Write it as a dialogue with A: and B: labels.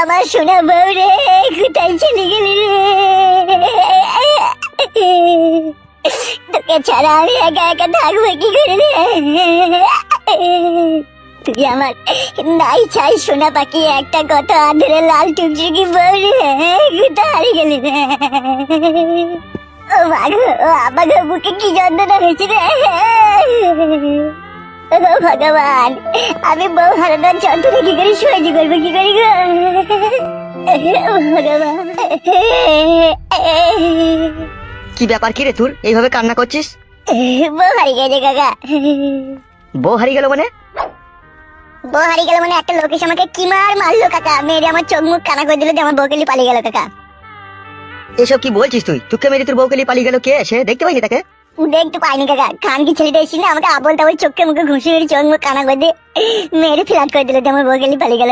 A: আমার সোনা বউ রে, কোথায় চলে গেলি রে? তোকে ছাড়া আমি একা একা থাকবো কি করে রে? তুই আমার নাই চাই সোনা পাখি, একটা কত আদরে লাল টুকটুকি বউ রে, কোথায় হারিয়ে গেলি রে? ও মাগো, আমার বুকে কি যন্ত্রণা হয়েছে রে? ও ভগবান, আমি বউ হারানোর যন্ত্রণা কি করে সহ্য করবো, কি করি গো ভগবান?
B: কি ব্যাপার, কি রে তোর এইভাবে কান্না করছিস?
A: বউ হারিয়ে গেছে কাকা।
B: বউ হারিয়ে গেল মানে?
A: বউ হারিয়ে গেল মানে একটা লোক এসে আমাকে কি মারলো কাকা, মেরে আমার চোখ মুখ কানা করে দিল, যে আমার বউকে নিয়ে পালিয়ে গেল কাকা।
B: এসব কি বলছিস তুই? তোকে মেরে তোর বউকে নিয়ে পালিয়ে গেল কে? সে দেখতে পাইনি তাকে?
A: দেখতে পাইনি কাকা, খান কি ছেলেটা এসেছিল আমাকে আবল তাবল চোখে মুখে ঘুষি মেরে চোখ মুখ কানা করে দিয়ে মেরে ফ্ল্যাট করে দিল, যে আমার বউকে নিয়ে পালিয়ে গেল।